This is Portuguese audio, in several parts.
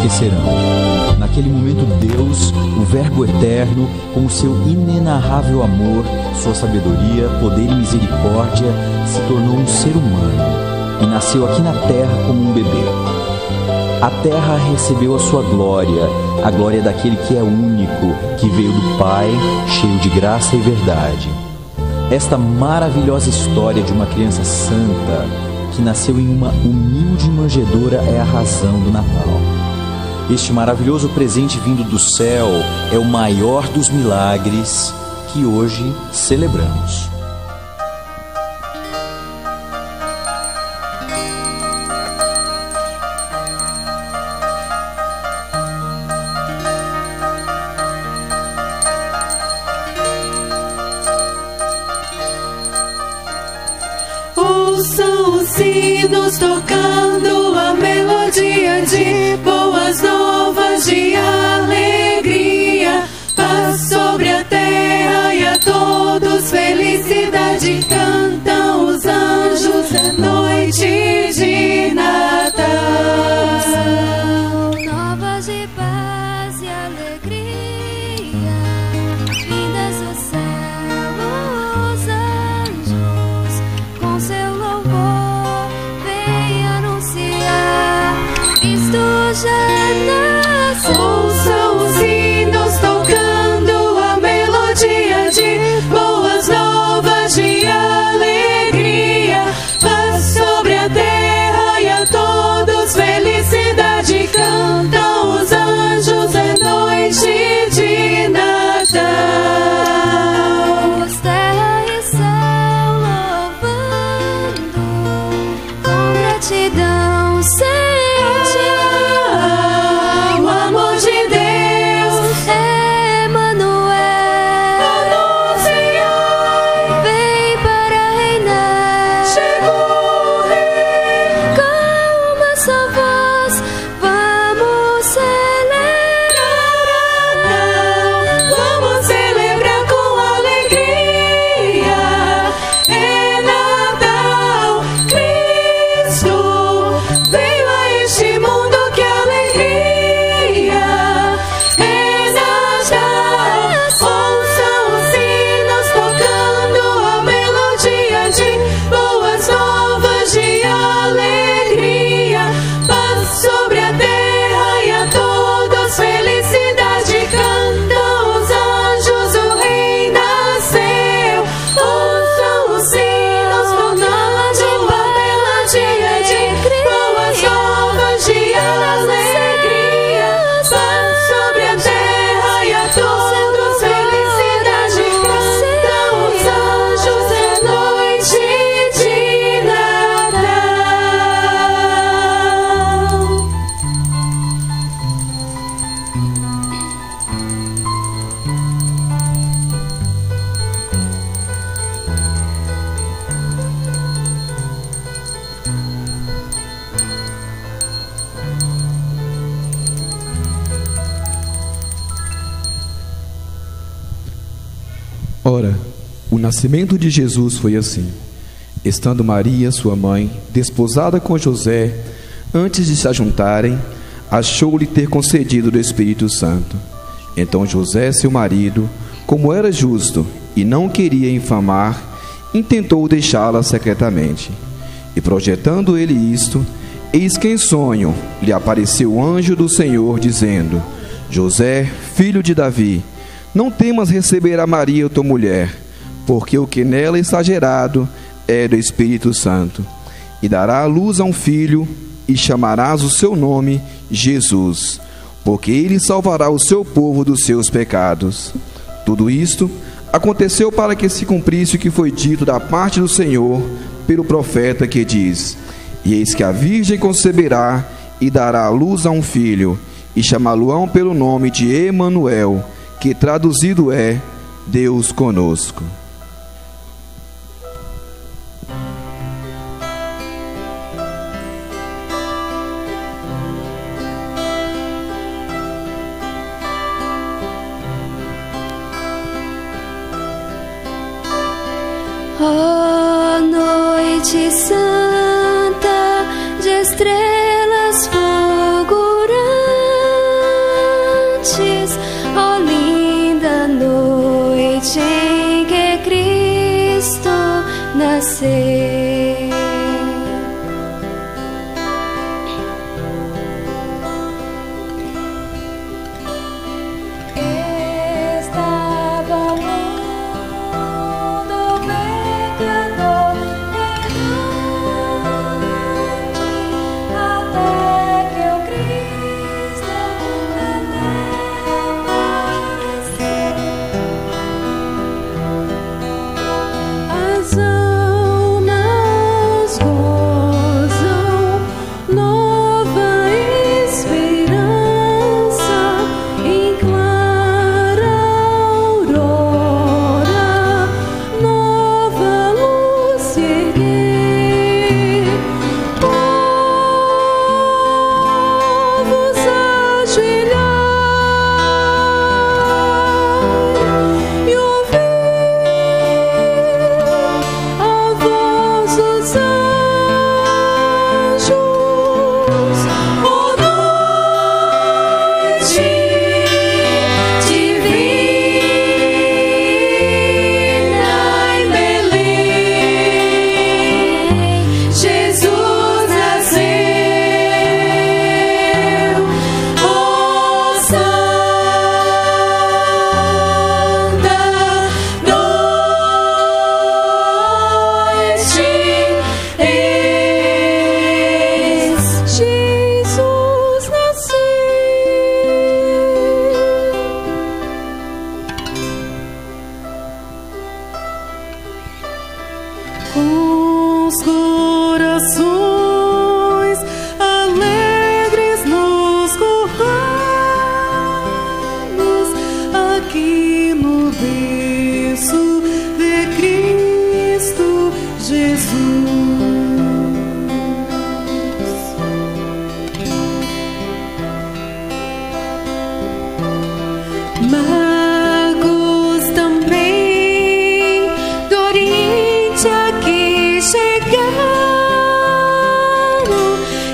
acontecerão. Naquele momento Deus, o Verbo eterno, com o seu inenarrável amor, sua sabedoria, poder e misericórdia, se tornou um ser humano e nasceu aqui na terra como um bebê. A terra recebeu a sua glória, a glória daquele que é único, que veio do Pai, cheio de graça e verdade. Esta maravilhosa história de uma criança santa que nasceu em uma humilde manjedoura é a razão do Natal. Este maravilhoso presente vindo do céu é o maior dos milagres que hoje celebramos. Ouçam os sinos tocando a melodia de boas novas de alegria. Paz sobre a terra e a todos felicidade. Cantam os anjos na noite de Natal. Novas de paz e alegria, vindas do céu, os anjos com seu louvor vem anunciar, Cristo já nasceu. Ouçam os hinos tocando a melodia de boas novas de alegria. Paz sobre a terra e a todos felicidade. Cantam os anjos é noite de Natal. Os terra e céu louvando, com gratidão sente O amor de Deus Emanuel, anunciai, vem para reinar. chegou o Rei. Com uma só voz vamos celebrar. Vamos celebrar com alegria. É Natal, Cristo veio a este mundo, que alegria. É Natal, ouçam os sinos tocando a melodia de boas novas de alegria. Paz sobre a terra e a todos felicidade. Cantam os anjos, o Rei nasceu. Ouçam os sinos tocando a melodia de boas novas de alegria. Paz sobre a terra e a todos felicidade. Cantam os anjos, é noite de Natal. Ora, o nascimento de Jesus foi assim. Estando Maria, sua mãe, desposada com José, antes de se ajuntarem, achou-lhe ter concedido do Espírito Santo. Então José, seu marido, como era justo e não queria infamar, intentou deixá-la secretamente. E projetando ele isto, eis que em sonho lhe apareceu o anjo do Senhor, dizendo: José, filho de Davi, não temas receber a Maria, tua mulher, porque o que nela está gerado é do Espírito Santo. E dará à luz a um filho, e chamarás o seu nome Jesus, porque ele salvará o seu povo dos seus pecados. Tudo isto aconteceu para que se cumprisse o que foi dito da parte do Senhor pelo profeta, que diz: E eis que a virgem conceberá e dará à luz a um filho, e chamá-lo-ão pelo nome de Emanuel, que traduzido é Deus conosco. Ó noite santa, de estrelas fulgurantes,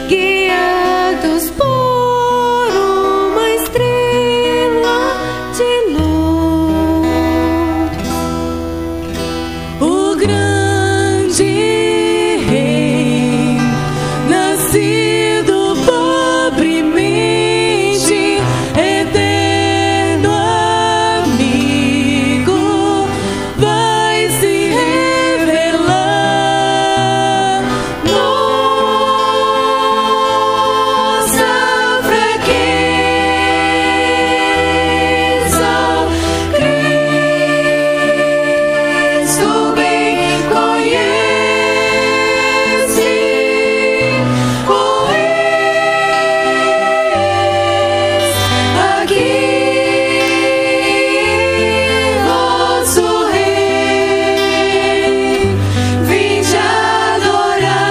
guiados por uma estrela de luz. O grande rei, nascido pobremente, eterno amigo, vai se revelar. Nossa fraqueza, Cristo bem conhece. Aqui vosso rei, vinde adorar.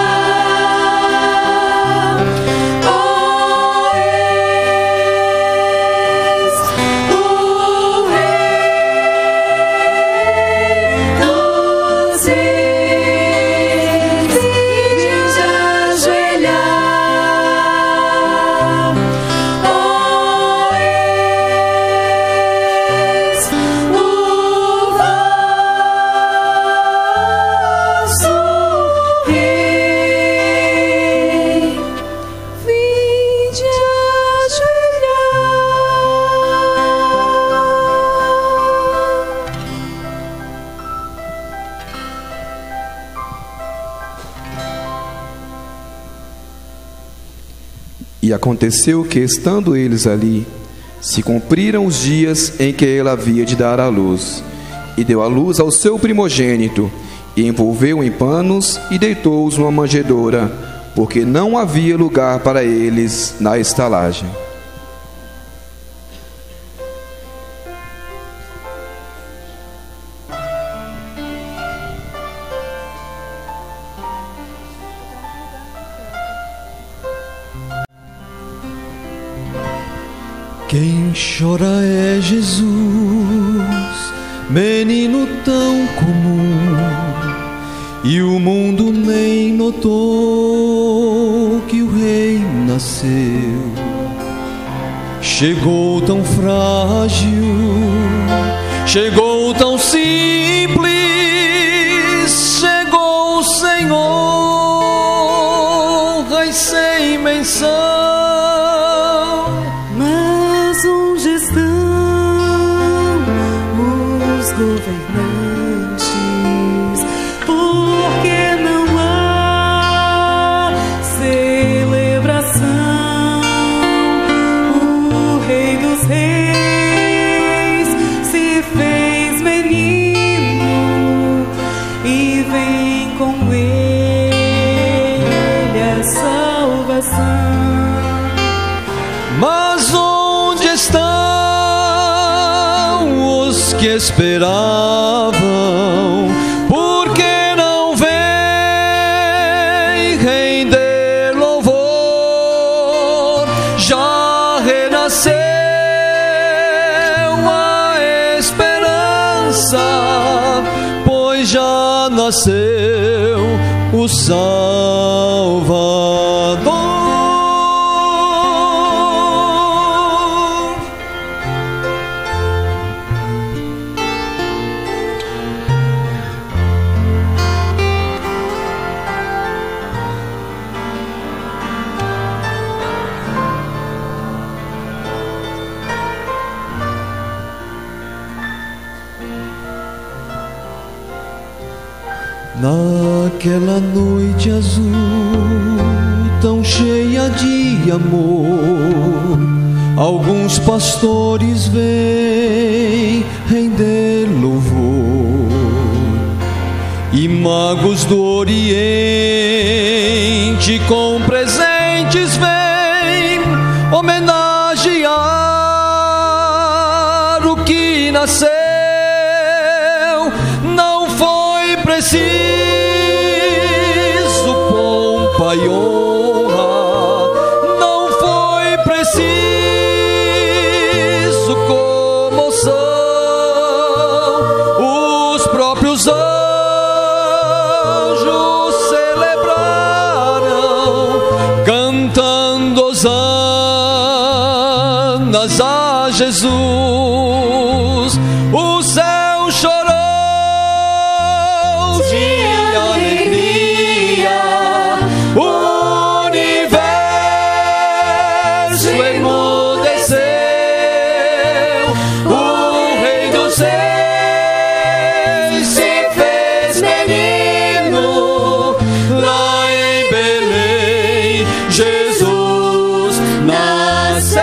Ó, és o rei dos reis, vinde ajoelhar. Ó, és o vosso rei, vinde E aconteceu que, estando eles ali, se cumpriram os dias em que ela havia de dar à luz, e deu à luz ao seu primogênito, e envolveu em panos e deitou-os numa manjedoura, porque não havia lugar para eles na estalagem. Quem chora é Jesus, menino tão comum, e o mundo nem notou que o rei nasceu. Chegou tão frágil, chegou tão simples, chegou o Senhor, Rei sem menção. Mas onde estão os governantes? Porque não há celebração. O Rei dos Reis se fez menino e vem com ele a salvação. Mas onde estão os que esperavam? Por que não vem render louvor? Já renasceu a esperança, pois já nasceu o Salvador. Naquela noite azul, tão cheia de amor, alguns pastores vêm render louvor, e magos do Oriente com presentes vêm homenagear o que nasceu. Não foi preciso pompa e honra, não foi preciso comoção. Os próprios anjos celebraram cantando hosanas a Jesus. O céu chorou de alegria, o universo emudeceu, o Rei dos Reis se fez menino lá em Belém. Jesus nasceu.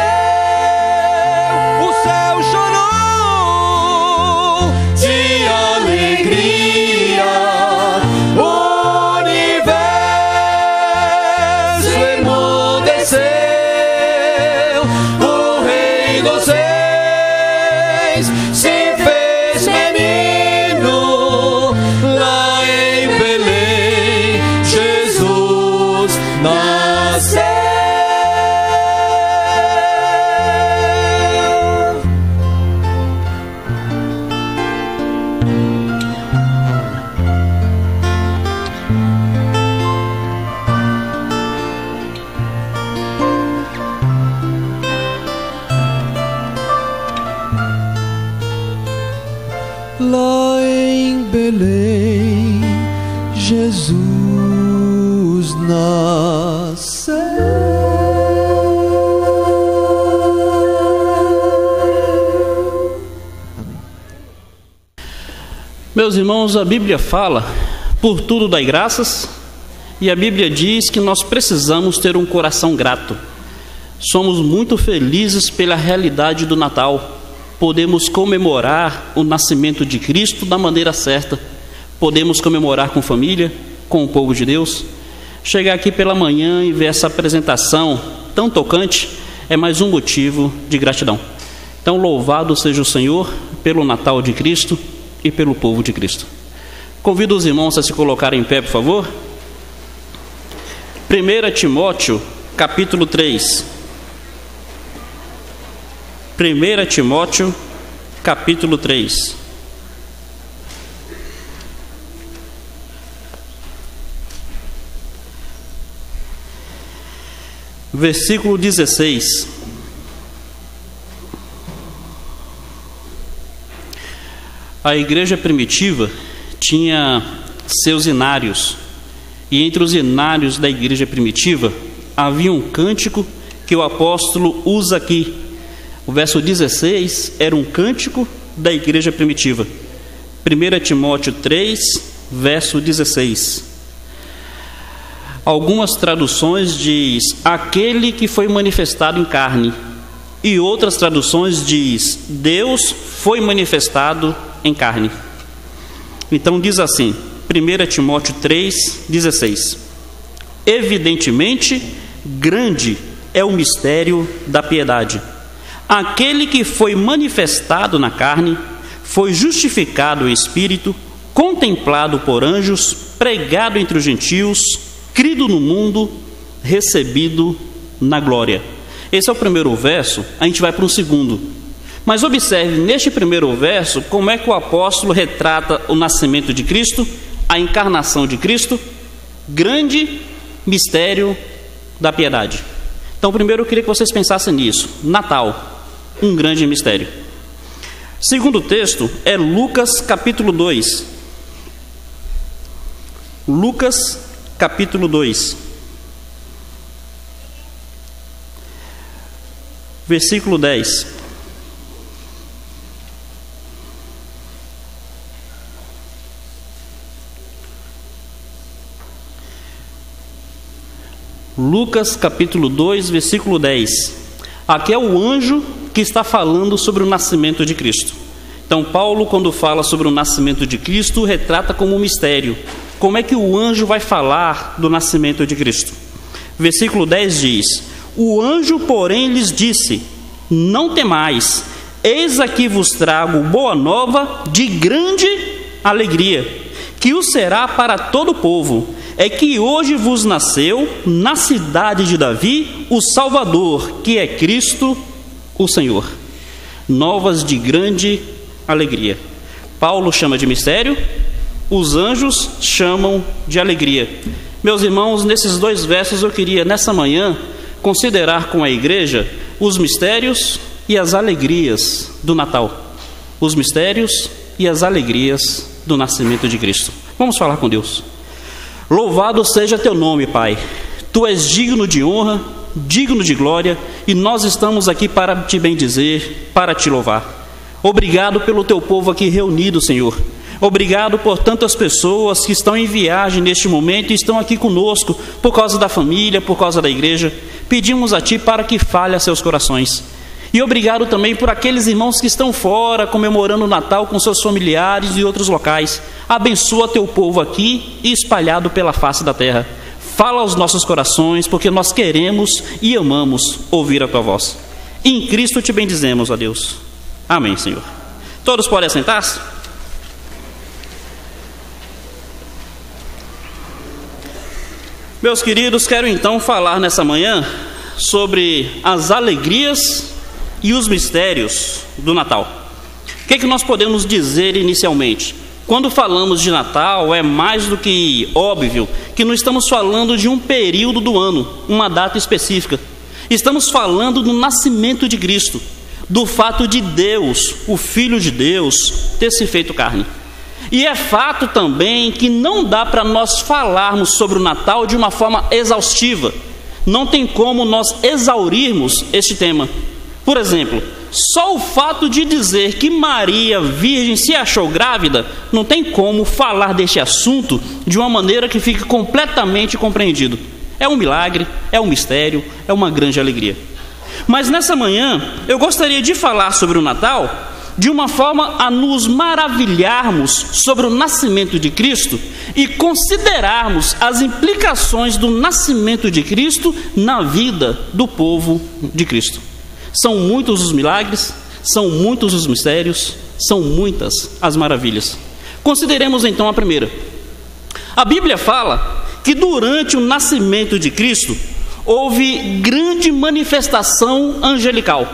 O céu chorou de alegria, o universo emudeceu, o Rei dos Reis se fez menino lá em Belém. Jesus nasceu. Lá em Belém, Jesus nasceu. Meus irmãos, a Bíblia fala: por tudo dai graças, e a Bíblia diz que nós precisamos ter um coração grato. Somos muito felizes pela realidade do Natal. Podemos comemorar o nascimento de Cristo da maneira certa. Podemos comemorar com família, com o povo de Deus. Chegar aqui pela manhã e ver essa apresentação tão tocante é mais um motivo de gratidão. Então, louvado seja o Senhor pelo Natal de Cristo e pelo povo de Cristo. Convido os irmãos a se colocarem em pé, por favor. 1 Timóteo, capítulo 3. 1 Timóteo, capítulo 3. Versículo 16. A igreja primitiva tinha seus inários, e entre os inários da igreja primitiva havia um cântico que o apóstolo usa aqui. O verso 16 era um cântico da igreja primitiva. 1 Timóteo 3, verso 16. Algumas traduções diz aquele que foi manifestado em carne, e outras traduções diz Deus foi manifestado em carne. Então diz assim, 1 Timóteo 3, 16: evidentemente grande é o mistério da piedade. Aquele que foi manifestado na carne, foi justificado em espírito, contemplado por anjos, pregado entre os gentios, crido no mundo, recebido na glória. Esse é o primeiro verso. A gente vai para o segundo. Mas observe neste primeiro verso como é que o apóstolo retrata o nascimento de Cristo, a encarnação de Cristo, grande mistério da piedade. Então primeiro eu queria que vocês pensassem nisso. Natal, um grande mistério. Segundo texto é Lucas capítulo 2. Lucas capítulo 2. Versículo 10. Lucas capítulo 2, versículo 10. Aqui é o anjo que está falando sobre o nascimento de Cristo. Então Paulo, quando fala sobre o nascimento de Cristo, retrata como um mistério. Como é que o anjo vai falar do nascimento de Cristo? Versículo 10 diz: o anjo, porém, lhes disse: não temais, eis aqui vos trago boa nova de grande alegria, que o será para todo o povo. É que hoje vos nasceu na cidade de Davi o Salvador, que é Cristo o Senhor. Novas de grande alegria. Paulo chama de mistério, os anjos chamam de alegria. Meus irmãos, nesses 2 versos eu queria, nessa manhã, considerar com a igreja os mistérios e as alegrias do Natal. Os mistérios e as alegrias do nascimento de Cristo. Vamos falar com Deus. Louvado seja teu nome, Pai. Tu és digno de honra, digno de glória, e nós estamos aqui para te bendizer, para te louvar. Obrigado pelo teu povo aqui reunido, Senhor. Obrigado por tantas pessoas que estão em viagem neste momento e estão aqui conosco por causa da família, por causa da igreja. Pedimos a Ti para que fale a seus corações. E obrigado também por aqueles irmãos que estão fora, comemorando o Natal com seus familiares e outros locais. Abençoa teu povo aqui e espalhado pela face da terra. Fala aos nossos corações, porque nós queremos e amamos ouvir a tua voz. Em Cristo te bendizemos, ó Deus. Amém, Senhor. Todos podem assentar-se? Meus queridos, quero então falar nessa manhã sobre as alegrias e os mistérios do Natal. O que nós podemos dizer inicialmente? Quando falamos de Natal, é mais do que óbvio que não estamos falando de um período do ano, uma data específica. Estamos falando do nascimento de Cristo, do fato de Deus, o Filho de Deus, ter se feito carne. E é fato também que não dá para nós falarmos sobre o Natal de uma forma exaustiva. Não tem como nós exaurirmos este tema. Por exemplo, só o fato de dizer que Maria, virgem, se achou grávida, não tem como falar deste assunto de uma maneira que fique completamente compreendido. É um milagre, é um mistério, é uma grande alegria. Mas nessa manhã, eu gostaria de falar sobre o Natal de uma forma a nos maravilharmos sobre o nascimento de Cristo e considerarmos as implicações do nascimento de Cristo na vida do povo de Cristo. São muitos os milagres, são muitos os mistérios, são muitas as maravilhas. Consideremos então a primeira. A Bíblia fala que durante o nascimento de Cristo houve grande manifestação angelical.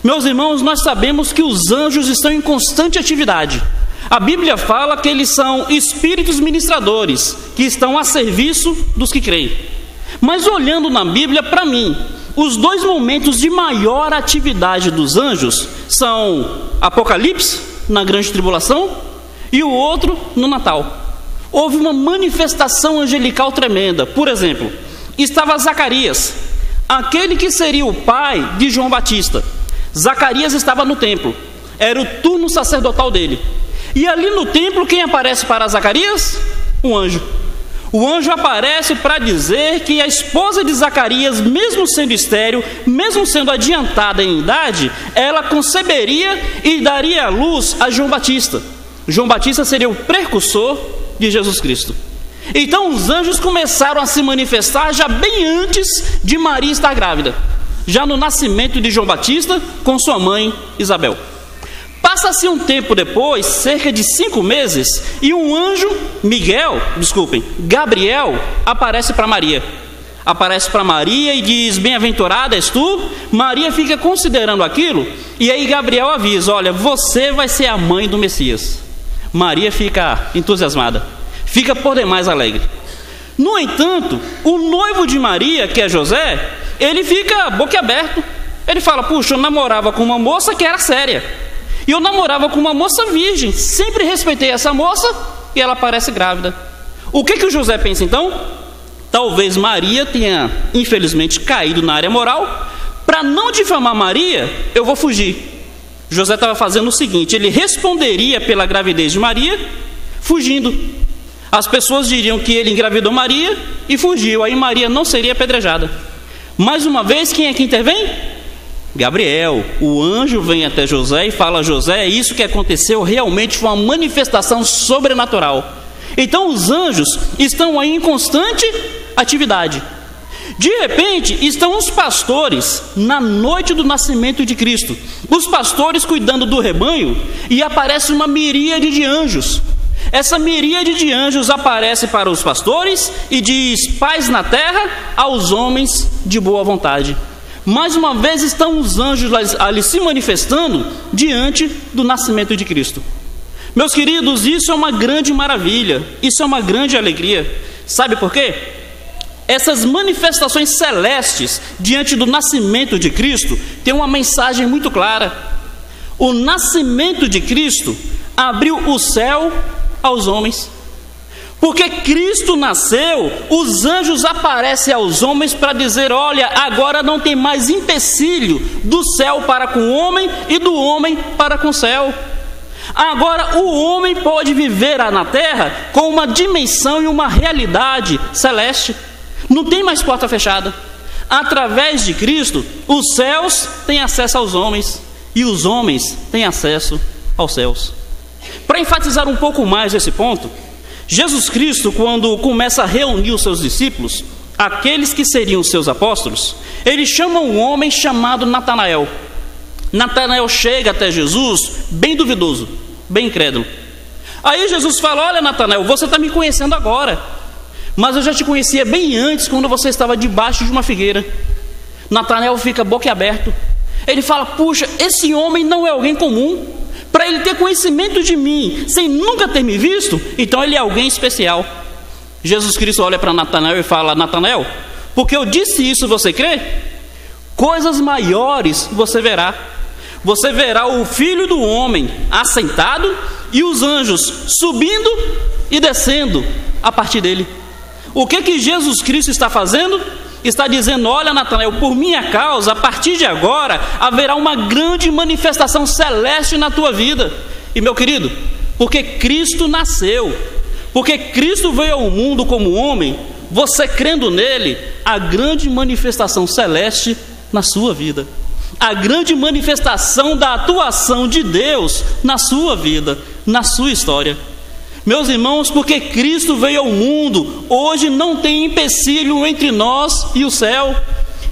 Meus irmãos, nós sabemos que os anjos estão em constante atividade. A Bíblia fala que eles são espíritos ministradores, que estão a serviço dos que creem. Mas olhando na Bíblia, para mim, os 2 momentos de maior atividade dos anjos são Apocalipse, na grande tribulação, e o outro no Natal. Houve uma manifestação angelical tremenda. Por exemplo, estava Zacarias, aquele que seria o pai de João Batista. Zacarias estava no templo, era o turno sacerdotal dele. E ali no templo, quem aparece para Zacarias? Um anjo. O anjo aparece para dizer que a esposa de Zacarias, mesmo sendo estéril, mesmo sendo adiantada em idade, ela conceberia e daria à luz a João Batista. João Batista seria o precursor de Jesus Cristo. Então os anjos começaram a se manifestar já bem antes de Maria estar grávida, já no nascimento de João Batista com sua mãe Isabel. Passa-se um tempo depois, cerca de 5 meses, e um anjo, Gabriel, aparece para Maria. Aparece para Maria e diz: bem-aventurada és tu. Maria fica considerando aquilo, e aí Gabriel avisa: olha, você vai ser a mãe do Messias. Maria fica entusiasmada, fica por demais alegre. No entanto, o noivo de Maria, que é José, ele fica boquiaberto. Ele fala: puxa, eu namorava com uma moça que era séria, e eu namorava com uma moça virgem, sempre respeitei essa moça, e ela parece grávida. O que o José pensa então? Talvez Maria tenha, infelizmente, caído na área moral. Para não difamar Maria, eu vou fugir. José estava fazendo o seguinte: ele responderia pela gravidez de Maria, fugindo. As pessoas diriam que ele engravidou Maria e fugiu, aí Maria não seria apedrejada. Mais uma vez, quem é que intervém? Gabriel. O anjo vem até José e fala: José, isso que aconteceu realmente foi uma manifestação sobrenatural. Então os anjos estão aí em constante atividade. De repente estão os pastores na noite do nascimento de Cristo, os pastores cuidando do rebanho, e aparece uma miríade de anjos. Essa miríade de anjos aparece para os pastores e diz: paz na terra aos homens de boa vontade. Mais uma vez estão os anjos ali se manifestando diante do nascimento de Cristo. Meus queridos, isso é uma grande maravilha, isso é uma grande alegria. Sabe por quê? Essas manifestações celestes diante do nascimento de Cristo têm uma mensagem muito clara. O nascimento de Cristo abriu o céu aos homens. Porque Cristo nasceu, os anjos aparecem aos homens para dizer: olha, agora não tem mais empecilho do céu para com o homem e do homem para com o céu. Agora o homem pode viver na terra com uma dimensão e uma realidade celeste. Não tem mais porta fechada. Através de Cristo, os céus têm acesso aos homens e os homens têm acesso aos céus. Para enfatizar um pouco mais esse ponto, Jesus Cristo, quando começa a reunir os seus discípulos, aqueles que seriam seus apóstolos, ele chama um homem chamado Natanael. Natanael chega até Jesus bem duvidoso, bem incrédulo. Aí Jesus fala: olha, Natanael, você está me conhecendo agora, mas eu já te conhecia bem antes, quando você estava debaixo de uma figueira. Natanael fica boquiaberto. Ele fala: puxa, esse homem não é alguém comum. Para ele ter conhecimento de mim sem nunca ter me visto, então ele é alguém especial. Jesus Cristo olha para Natanael e fala: Natanael, porque eu disse isso, você crê? Coisas maiores você verá. Você verá o Filho do Homem assentado e os anjos subindo e descendo a partir dele. O que Jesus Cristo está fazendo? Está dizendo: olha, Natanael, por minha causa, a partir de agora, haverá uma grande manifestação celeste na tua vida. E meu querido, porque Cristo nasceu, porque Cristo veio ao mundo como homem, você crendo nele, a grande manifestação celeste na sua vida, a grande manifestação da atuação de Deus na sua vida, na sua história. Meus irmãos, porque Cristo veio ao mundo, hoje não tem empecilho entre nós e o céu.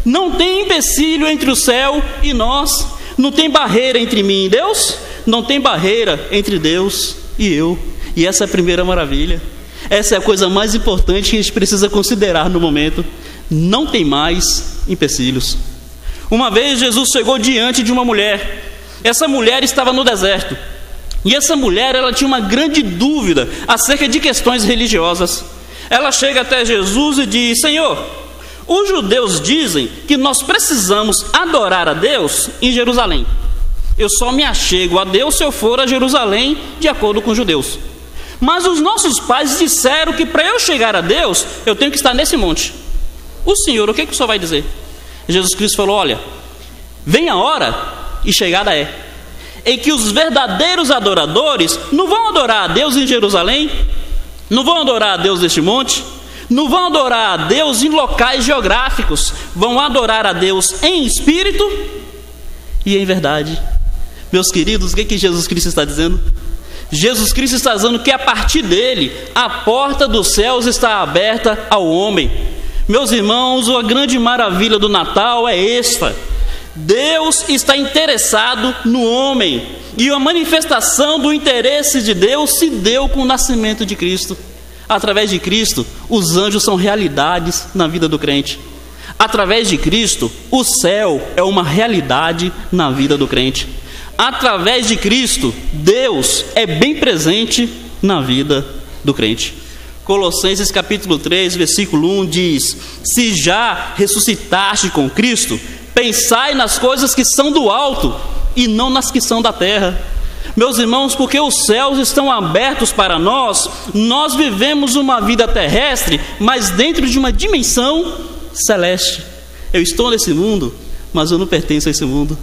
Não tem empecilho entre o céu e nós. Não tem barreira entre mim e Deus. Não tem barreira entre Deus e eu. E essa é a primeira maravilha. Essa é a coisa mais importante que a gente precisa considerar no momento. Não tem mais empecilhos. Uma vez Jesus chegou diante de uma mulher. Essa mulher estava no deserto. E essa mulher, ela tinha uma grande dúvida acerca de questões religiosas. Ela chega até Jesus e diz: Senhor, os judeus dizem que nós precisamos adorar a Deus em Jerusalém. Eu só me achego a Deus se eu for a Jerusalém de acordo com os judeus. Mas os nossos pais disseram que para eu chegar a Deus, eu tenho que estar nesse monte. O Senhor, o que o Senhor vai dizer? Jesus Cristo falou: olha, vem a hora e chegada é, em que os verdadeiros adoradores não vão adorar a Deus em Jerusalém, não vão adorar a Deus neste monte, não vão adorar a Deus em locais geográficos, vão adorar a Deus em espírito e em verdade. Meus queridos, o que Jesus Cristo está dizendo? Jesus Cristo está dizendo que a partir dele, a porta dos céus está aberta ao homem. Meus irmãos, a grande maravilha do Natal é esta: Deus está interessado no homem, e a manifestação do interesse de Deus se deu com o nascimento de Cristo. Através de Cristo, os anjos são realidades na vida do crente. Através de Cristo, o céu é uma realidade na vida do crente. Através de Cristo, Deus é bem presente na vida do crente. Colossenses capítulo 3, versículo 1 diz: se já ressuscitaste com Cristo, pensai nas coisas que são do alto e não nas que são da terra. Meus irmãos, porque os céus estão abertos para nós, nós vivemos uma vida terrestre, mas dentro de uma dimensão celeste. Eu estou nesse mundo, mas eu não pertenço a esse mundo.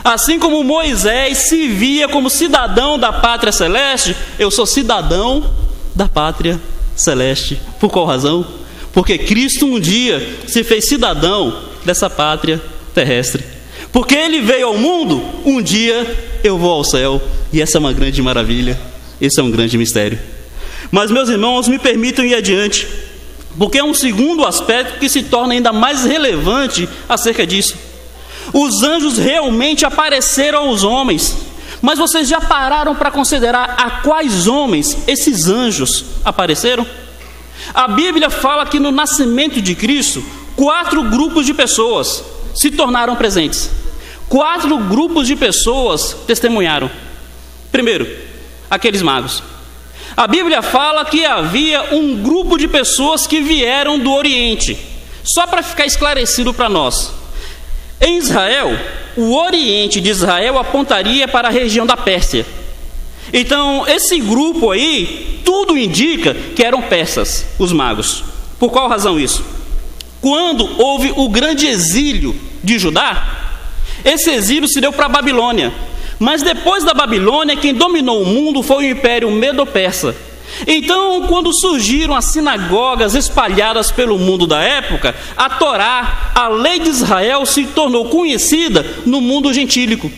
Assim como Moisés se via como cidadão da pátria celeste, eu sou cidadão da pátria celeste. Por qual razão? Porque Cristo um dia se fez cidadão dessa pátria terrestre. Porque ele veio ao mundo, um dia eu vou ao céu. E essa é uma grande maravilha, esse é um grande mistério. Mas, meus irmãos, me permitam ir adiante, porque é um segundo aspecto que se torna ainda mais relevante acerca disso. Os anjos realmente apareceram aos homens, mas vocês já pararam para considerar a quais homens esses anjos apareceram? A Bíblia fala que no nascimento de Cristo, 4 grupos de pessoas se tornaram presentes. 4 grupos de pessoas testemunharam. Primeiro, aqueles magos. A Bíblia fala que havia um grupo de pessoas que vieram do Oriente. Só para ficar esclarecido para nós. Em Israel, o Oriente de Israel apontaria para a região da Pérsia. Então, esse grupo aí, tudo indica que eram persas, os magos. Por qual razão isso? Quando houve o grande exílio de Judá, esse exílio se deu para a Babilônia. Mas depois da Babilônia, quem dominou o mundo foi o Império Medo-Persa. Então, quando surgiram as sinagogas espalhadas pelo mundo da época, a Torá, a lei de Israel, se tornou conhecida no mundo gentílico.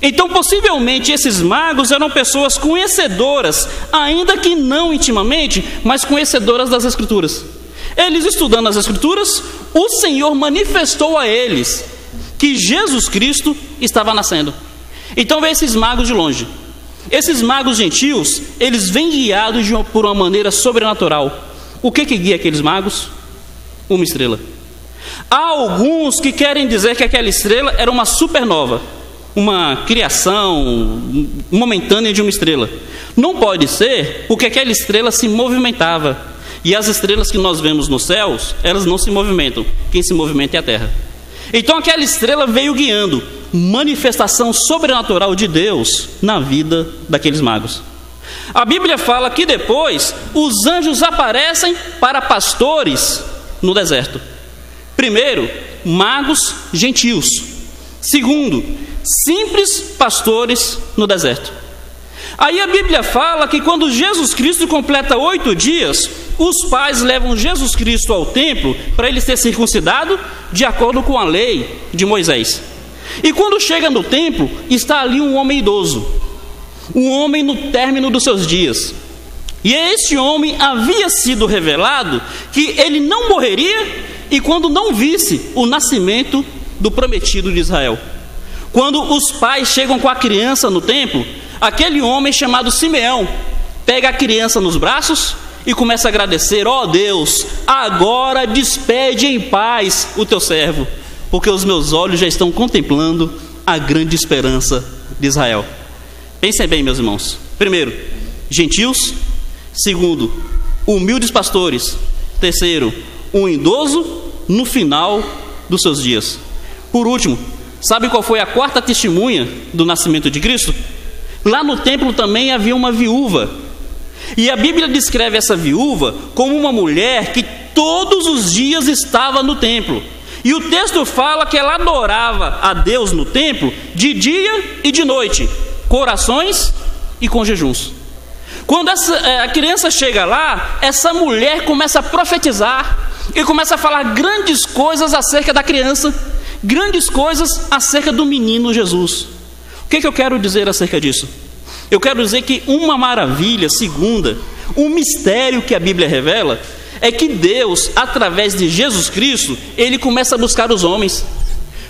Então, possivelmente, esses magos eram pessoas conhecedoras, ainda que não intimamente, mas conhecedoras das Escrituras. Eles, estudando as Escrituras, o Senhor manifestou a eles que Jesus Cristo estava nascendo. Então, vê esses magos de longe. Esses magos gentios, eles vêm guiados por uma maneira sobrenatural. O que guia aqueles magos? Uma estrela. Há alguns que querem dizer que aquela estrela era uma supernova, uma criação momentânea de uma estrela. Não pode ser, porque aquela estrela se movimentava. E as estrelas que nós vemos nos céus, elas não se movimentam. Quem se movimenta é a terra. Então aquela estrela veio guiando, manifestação sobrenatural de Deus na vida daqueles magos. A Bíblia fala que depois os anjos aparecem para pastores no deserto. Primeiro, magos gentios. Segundo, simples pastores no deserto. Aí a Bíblia fala que quando Jesus Cristo completa 8 dias, os pais levam Jesus Cristo ao templo para ele ser circuncidado de acordo com a lei de Moisés. E quando chega no templo, está ali um homem idoso, um homem no término dos seus dias. E a esse homem havia sido revelado que ele não morreria e quando não visse o nascimento do prometido de Israel. Quando os pais chegam com a criança no templo, aquele homem chamado Simeão pega a criança nos braços e começa a agradecer: ó Deus, agora despede em paz o teu servo, porque os meus olhos já estão contemplando a grande esperança de Israel. Pensem bem, meus irmãos. Primeiro, gentios. Segundo, humildes pastores. Terceiro, um idoso no final dos seus dias. Por último, sabe qual foi a quarta testemunha do nascimento de Cristo? Lá no templo também havia uma viúva. E a Bíblia descreve essa viúva como uma mulher que todos os dias estava no templo. E o texto fala que ela adorava a Deus no templo de dia e de noite, com orações e com jejuns. Quando a criança chega lá, essa mulher começa a profetizar e começa a falar grandes coisas acerca da criança, grandes coisas acerca do menino Jesus. O que eu quero dizer acerca disso? Eu quero dizer que uma maravilha, segunda, um mistério que a Bíblia revela, é que Deus, através de Jesus Cristo, Ele começa a buscar os homens.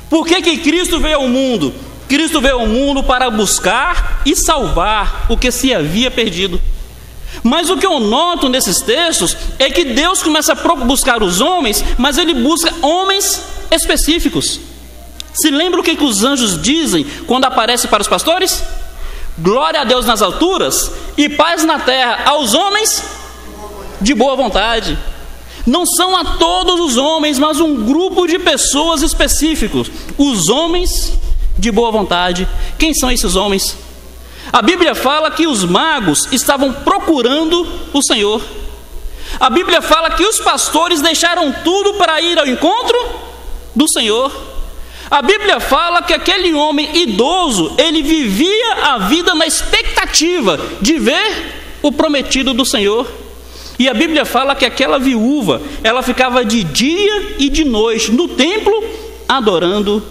Por que Cristo veio ao mundo? Cristo veio ao mundo para buscar e salvar o que se havia perdido. Mas o que eu noto nesses textos é que Deus começa a buscar os homens, mas Ele busca homens específicos. Se lembra o que os anjos dizem quando aparecem para os pastores? Glória a Deus nas alturas e paz na terra aos homens de boa vontade. Não são a todos os homens, mas um grupo de pessoas específicos. Os homens de boa vontade. Quem são esses homens? A Bíblia fala que os magos estavam procurando o Senhor. A Bíblia fala que os pastores deixaram tudo para ir ao encontro do Senhor. A Bíblia fala que aquele homem idoso, ele vivia a vida na expectativa de ver o prometido do Senhor. E a Bíblia fala que aquela viúva, ela ficava de dia e de noite no templo adorando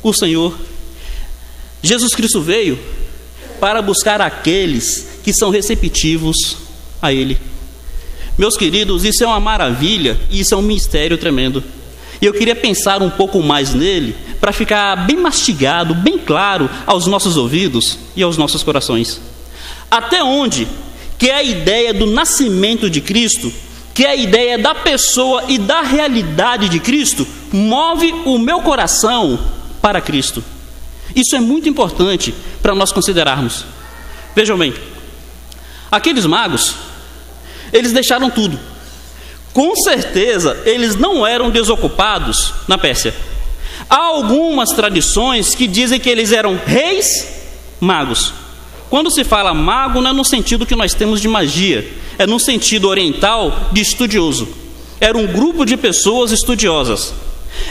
o Senhor. Jesus Cristo veio para buscar aqueles que são receptivos a Ele. Meus queridos, isso é uma maravilha e isso é um mistério tremendo. E eu queria pensar um pouco mais nele, para ficar bem mastigado, bem claro aos nossos ouvidos e aos nossos corações. Até onde que é a ideia do nascimento de Cristo, que é a ideia da pessoa e da realidade de Cristo, move o meu coração para Cristo. Isso é muito importante para nós considerarmos. Vejam bem, aqueles magos, eles deixaram tudo. Com certeza, eles não eram desocupados na Pérsia. Há algumas tradições que dizem que eles eram reis magos. Quando se fala mago, não é no sentido que nós temos de magia, é no sentido oriental de estudioso. Era um grupo de pessoas estudiosas.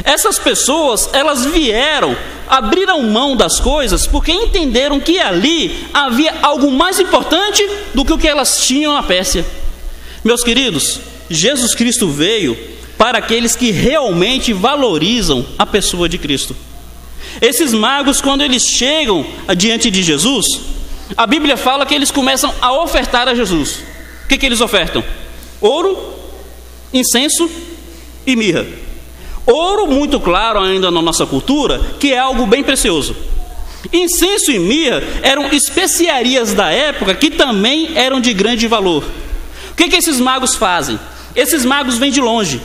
Essas pessoas, elas vieram, abriram mão das coisas, porque entenderam que ali havia algo mais importante do que o que elas tinham na Pérsia. Meus queridos, Jesus Cristo veio para aqueles que realmente valorizam a pessoa de Cristo. Esses magos, quando eles chegam diante de Jesus, a Bíblia fala que eles começam a ofertar a Jesus. O que eles ofertam? Ouro, incenso e mirra. Ouro, muito claro ainda na nossa cultura, que é algo bem precioso. Incenso e mirra eram especiarias da época que também eram de grande valor. O que esses magos fazem? Esses magos vêm de longe,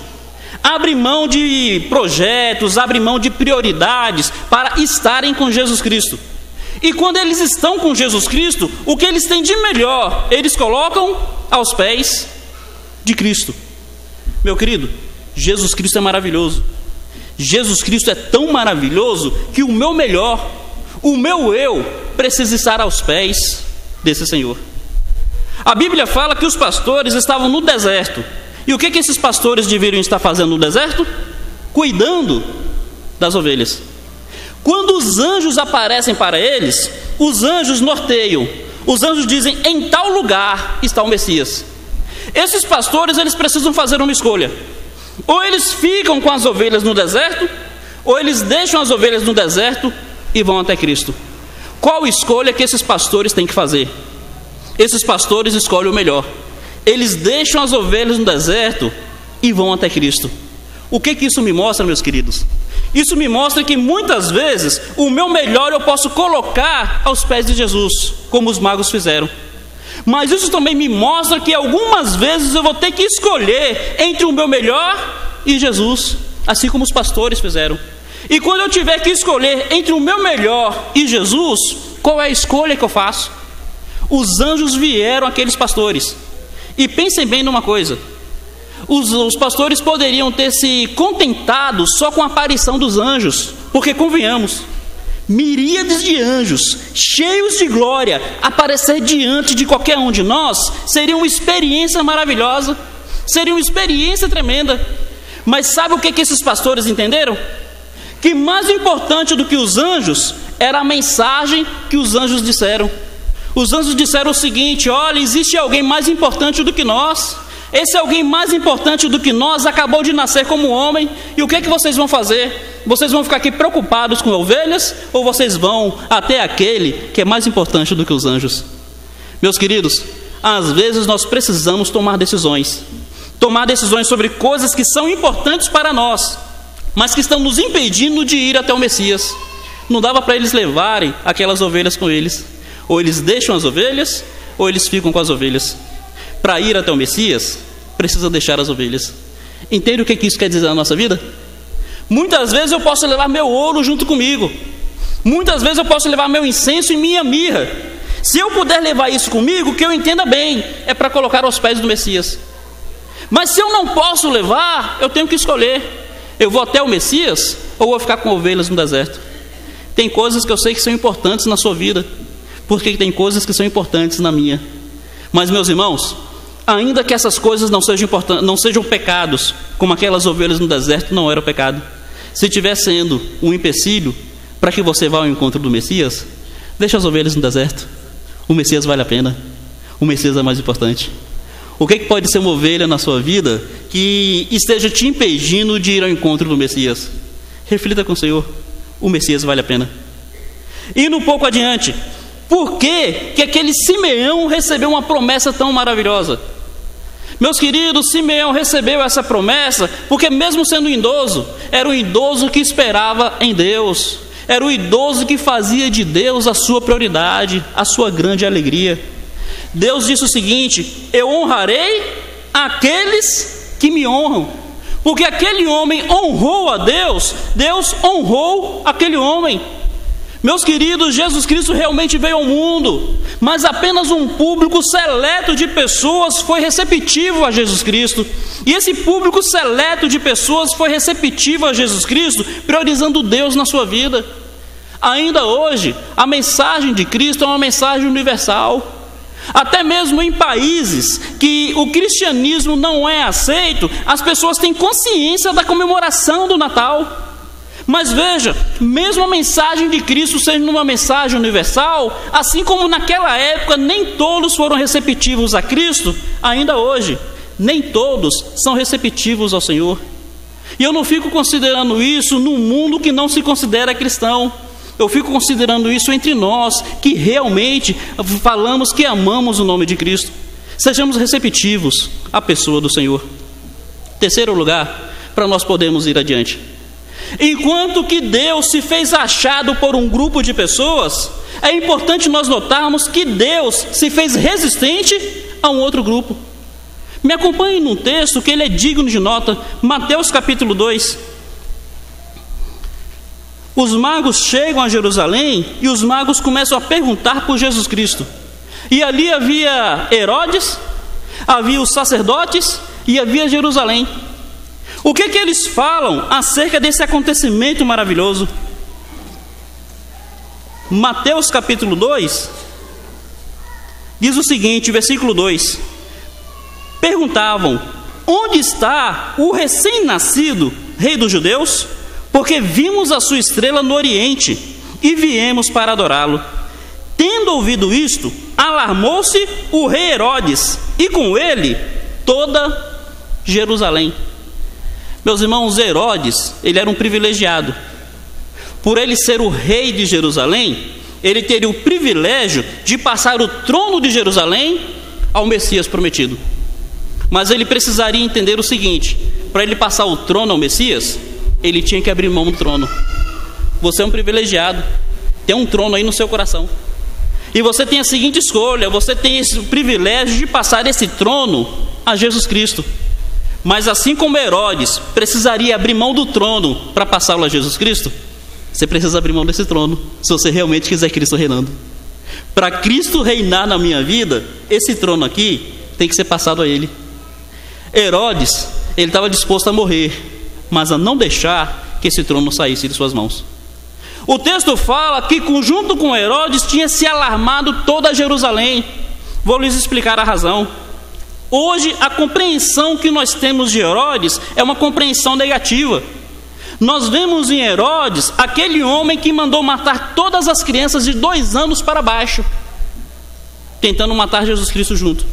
abrem mão de projetos, abrem mão de prioridades para estarem com Jesus Cristo. E quando eles estão com Jesus Cristo, o que eles têm de melhor, eles colocam aos pés de Cristo. Meu querido, Jesus Cristo é maravilhoso. Jesus Cristo é tão maravilhoso que o meu melhor, o meu eu, precisa estar aos pés desse Senhor. A Bíblia fala que os pastores estavam no deserto. E o que esses pastores deveriam estar fazendo no deserto? Cuidando das ovelhas. Quando os anjos aparecem para eles, os anjos norteiam. Os anjos dizem: em tal lugar está o Messias. Esses pastores, eles precisam fazer uma escolha. Ou eles ficam com as ovelhas no deserto, ou eles deixam as ovelhas no deserto e vão até Cristo. Qual escolha que esses pastores têm que fazer? Esses pastores escolhem o melhor. Eles deixam as ovelhas no deserto e vão até Cristo. O que isso me mostra, meus queridos? Isso me mostra que muitas vezes o meu melhor eu posso colocar aos pés de Jesus, como os magos fizeram. Mas isso também me mostra que algumas vezes eu vou ter que escolher entre o meu melhor e Jesus, assim como os pastores fizeram. E quando eu tiver que escolher entre o meu melhor e Jesus, qual é a escolha que eu faço? Os anjos vieram àqueles pastores. E pensem bem numa coisa: os pastores poderiam ter se contentado só com a aparição dos anjos, porque convenhamos, miríades de anjos, cheios de glória, aparecer diante de qualquer um de nós, seria uma experiência maravilhosa, seria uma experiência tremenda. Mas sabe o que esses pastores entenderam? Que mais importante do que os anjos era a mensagem que os anjos disseram. Os anjos disseram o seguinte: olha, existe alguém mais importante do que nós. Esse alguém mais importante do que nós acabou de nascer como homem. E o que vocês vão fazer? Vocês vão ficar aqui preocupados com ovelhas? Ou vocês vão até aquele que é mais importante do que os anjos? Meus queridos, às vezes nós precisamos tomar decisões sobre coisas que são importantes para nós, mas que estão nos impedindo de ir até o Messias. Não dava para eles levarem aquelas ovelhas com eles. Ou eles deixam as ovelhas, ou eles ficam com as ovelhas. Para ir até o Messias, precisa deixar as ovelhas. Entende o que isso quer dizer na nossa vida? Muitas vezes eu posso levar meu ouro junto comigo. Muitas vezes eu posso levar meu incenso e minha mirra. Se eu puder levar isso comigo, que eu entenda bem, é para colocar aos pés do Messias. Mas se eu não posso levar, eu tenho que escolher. Eu vou até o Messias ou vou ficar com ovelhas no deserto? Tem coisas que eu sei que são importantes na sua vida, porque tem coisas que são importantes na minha. Mas, meus irmãos, ainda que essas coisas não sejam pecados, como aquelas ovelhas no deserto não era pecado, se estiver sendo um empecilho para que você vá ao encontro do Messias, deixa as ovelhas no deserto. O Messias vale a pena. O Messias é mais importante. O que pode ser uma ovelha na sua vida que esteja te impedindo de ir ao encontro do Messias? Reflita com o Senhor. O Messias vale a pena. Indo um pouco adiante, por que aquele Simeão recebeu uma promessa tão maravilhosa? Meus queridos, Simeão recebeu essa promessa porque, mesmo sendo idoso, era um idoso que esperava em Deus. Era um idoso que fazia de Deus a sua prioridade, a sua grande alegria. Deus disse o seguinte: eu honrarei aqueles que me honram. Porque aquele homem honrou a Deus, Deus honrou aquele homem. Meus queridos, Jesus Cristo realmente veio ao mundo, mas apenas um público seleto de pessoas foi receptivo a Jesus Cristo. E esse público seleto de pessoas foi receptivo a Jesus Cristo, priorizando Deus na sua vida. Ainda hoje, a mensagem de Cristo é uma mensagem universal. Até mesmo em países que o cristianismo não é aceito, as pessoas têm consciência da comemoração do Natal. Mas veja, mesmo a mensagem de Cristo sendo uma mensagem universal, assim como naquela época nem todos foram receptivos a Cristo, ainda hoje, nem todos são receptivos ao Senhor. E eu não fico considerando isso num mundo que não se considera cristão. Eu fico considerando isso entre nós, que realmente falamos que amamos o nome de Cristo. Sejamos receptivos à pessoa do Senhor. Terceiro lugar, para nós podermos ir adiante. Enquanto que Deus se fez achado por um grupo de pessoas, é importante nós notarmos que Deus se fez resistente a um outro grupo. Me acompanhe num texto que ele é digno de nota, Mateus capítulo 2. Os magos chegam a Jerusalém e os magos começam a perguntar por Jesus Cristo. E ali havia Herodes, havia os sacerdotes e havia Jerusalém. O que eles falam acerca desse acontecimento maravilhoso? Mateus capítulo 2 diz o seguinte, versículo 2: perguntavam: onde está o recém-nascido rei dos judeus? Porque vimos a sua estrela no oriente e viemos para adorá-lo. Tendo ouvido isto, alarmou-se o rei Herodes e com ele toda Jerusalém. Meus irmãos, Herodes, ele era um privilegiado. Por ele ser o rei de Jerusalém, ele teria o privilégio de passar o trono de Jerusalém ao Messias prometido. Mas ele precisaria entender o seguinte: para ele passar o trono ao Messias, ele tinha que abrir mão do trono. Você é um privilegiado, tem um trono aí no seu coração, e você tem a seguinte escolha: você tem esse privilégio de passar esse trono a Jesus Cristo. Mas assim como Herodes precisaria abrir mão do trono para passá-lo a Jesus Cristo, você precisa abrir mão desse trono, se você realmente quiser Cristo reinando. Para Cristo reinar na minha vida, esse trono aqui tem que ser passado a Ele. Herodes, ele estava disposto a morrer, mas a não deixar que esse trono saísse de suas mãos. O texto fala que junto com Herodes tinha se alarmado toda Jerusalém. Vou lhes explicar a razão. Hoje a compreensão que nós temos de Herodes é uma compreensão negativa. Nós vemos em Herodes aquele homem que mandou matar todas as crianças de 2 anos para baixo, tentando matar Jesus Cristo junto.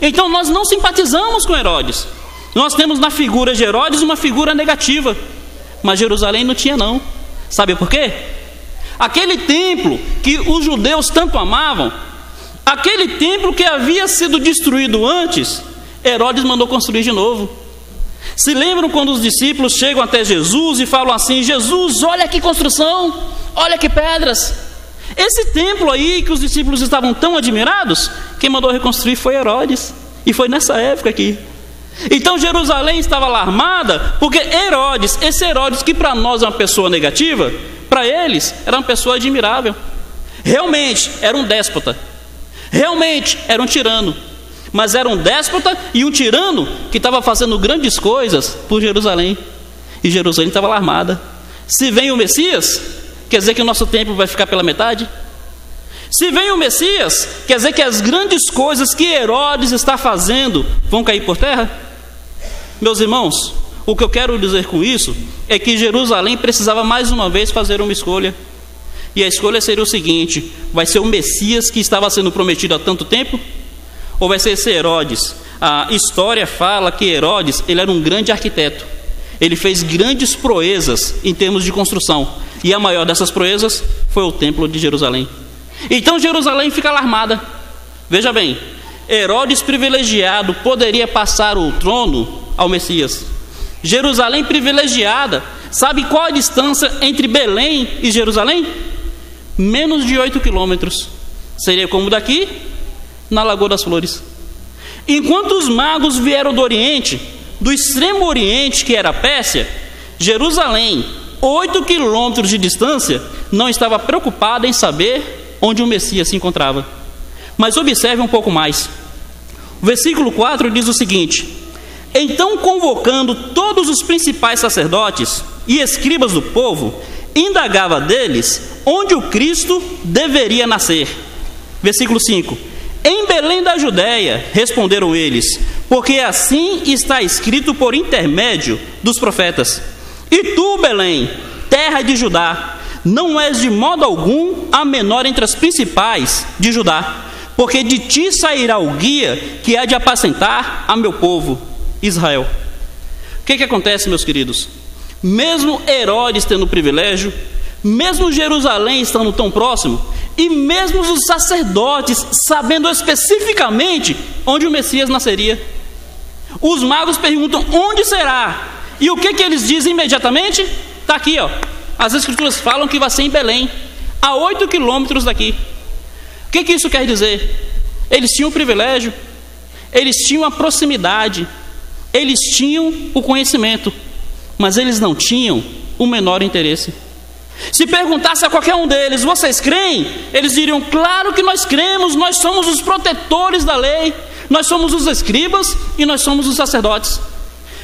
Então nós não simpatizamos com Herodes. Nós temos na figura de Herodes uma figura negativa, mas Jerusalém não tinha não. Sabe por quê? Aquele templo que os judeus tanto amavam, aquele templo que havia sido destruído antes, Herodes mandou construir de novo. Se lembram quando os discípulos chegam até Jesus e falam assim: Jesus, olha que construção, olha que pedras. Esse templo aí que os discípulos estavam tão admirados, quem mandou reconstruir foi Herodes. E foi nessa época aqui. Então Jerusalém estava alarmada porque Herodes, esse Herodes que para nós é uma pessoa negativa, para eles era uma pessoa admirável. Realmente era um déspota, realmente era um tirano, mas era um déspota e um tirano que estava fazendo grandes coisas por Jerusalém. E Jerusalém estava alarmada. Se vem o Messias, quer dizer que o nosso templo vai ficar pela metade? Se vem o Messias, quer dizer que as grandes coisas que Herodes está fazendo vão cair por terra? Meus irmãos, o que eu quero dizer com isso é que Jerusalém precisava mais uma vez fazer uma escolha. E a escolha seria o seguinte: vai ser o Messias que estava sendo prometido há tanto tempo? Ou vai ser esse Herodes? A história fala que Herodes, ele era um grande arquiteto. Ele fez grandes proezas em termos de construção. E a maior dessas proezas foi o templo de Jerusalém. Então Jerusalém fica alarmada. Veja bem, Herodes privilegiado poderia passar o trono ao Messias. Jerusalém privilegiada, sabe qual a distância entre Belém e Jerusalém? Menos de 8 quilômetros. Seria como daqui, na Lagoa das Flores. Enquanto os magos vieram do Oriente, do extremo Oriente, que era a Pérsia, Jerusalém 8 quilômetros de distância, não estava preocupada em saber onde o Messias se encontrava. Mas observe um pouco mais. O versículo 4 diz o seguinte: então, convocando todos os principais sacerdotes e escribas do povo, indagava deles onde o Cristo deveria nascer. Versículo 5: em Belém da Judéia, responderam eles, porque assim está escrito por intermédio dos profetas. E tu, Belém, terra de Judá, não és de modo algum a menor entre as principais de Judá, porque de ti sairá o guia que há de apacentar a meu povo, Israel. O que acontece, meus queridos? Mesmo Herodes tendo o privilégio, mesmo Jerusalém estando tão próximo, e mesmo os sacerdotes sabendo especificamente onde o Messias nasceria, os magos perguntam: onde será? E o que eles dizem imediatamente? Está aqui, ó. As escrituras falam que vai ser em Belém, a 8 quilômetros daqui. O que isso quer dizer? Eles tinham o privilégio, eles tinham a proximidade, eles tinham o conhecimento, mas eles não tinham o menor interesse. Se perguntasse a qualquer um deles: vocês creem? Eles diriam: claro que nós cremos, nós somos os protetores da lei, nós somos os escribas e nós somos os sacerdotes.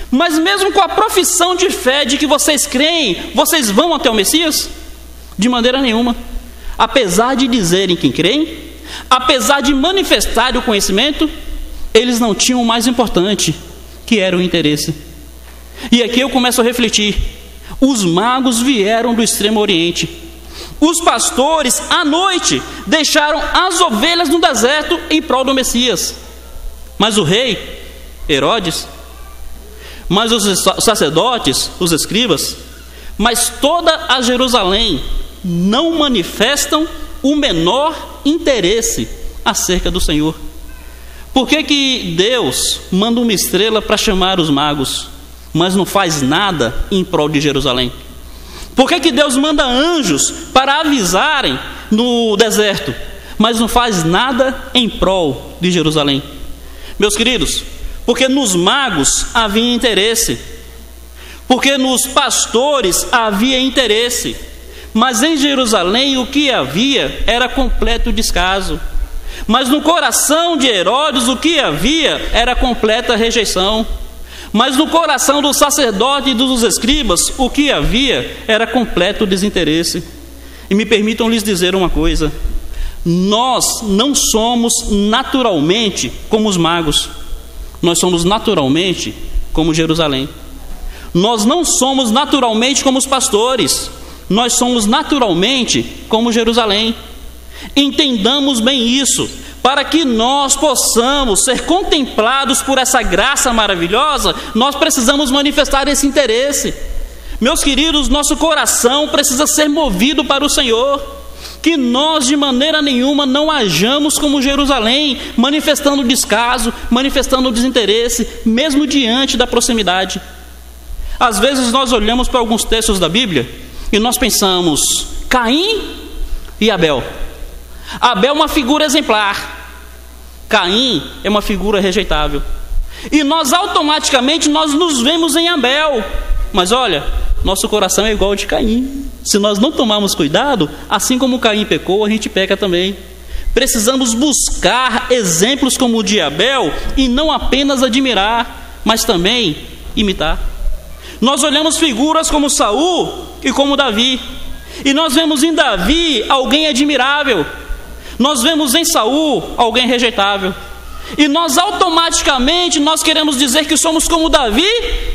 Mas mesmo com a profissão de fé de que vocês creem, vocês vão até o Messias? De maneira nenhuma. Apesar de dizerem que creem, apesar de manifestarem o conhecimento, eles não tinham o mais importante, que era o interesse. E aqui eu começo a refletir: os magos vieram do Extremo Oriente. Os pastores, à noite, deixaram as ovelhas no deserto em prol do Messias. Mas o rei, Herodes, mas os sacerdotes, os escribas, mas toda a Jerusalém não manifestam o menor interesse acerca do Senhor. Por que Deus manda uma estrela para chamar os magos, mas não faz nada em prol de Jerusalém? Por que Deus manda anjos para avisarem no deserto, mas não faz nada em prol de Jerusalém? Meus queridos, porque nos magos havia interesse, porque nos pastores havia interesse, mas em Jerusalém o que havia era completo descaso. Mas no coração de Herodes o que havia era completa rejeição. Mas no coração do sacerdote e dos escribas o que havia era completo desinteresse. E me permitam lhes dizer uma coisa: nós não somos naturalmente como os magos, nós somos naturalmente como Jerusalém. Nós não somos naturalmente como os pastores, nós somos naturalmente como Jerusalém. Entendamos bem isso, para que nós possamos ser contemplados por essa graça maravilhosa. Nós precisamos manifestar esse interesse. Meus queridos, nosso coração precisa ser movido para o Senhor. Que nós de maneira nenhuma não hajamos como Jerusalém, manifestando descaso, manifestando desinteresse, mesmo diante da proximidade. Às vezes nós olhamos para alguns textos da Bíblia e nós pensamos: Caim e Abel. Abel é uma figura exemplar, Caim é uma figura rejeitável. E nós automaticamente nos vemos em Abel. Mas olha, nosso coração é igual ao de Caim. Se nós não tomarmos cuidado, assim como Caim pecou, a gente peca também. Precisamos buscar exemplos como o de Abel e não apenas admirar, mas também imitar. Nós olhamos figuras como Saul e como Davi, e nós vemos em Davi alguém admirável, nós vemos em Saul alguém rejeitável, e nós automaticamente queremos dizer que somos como Davi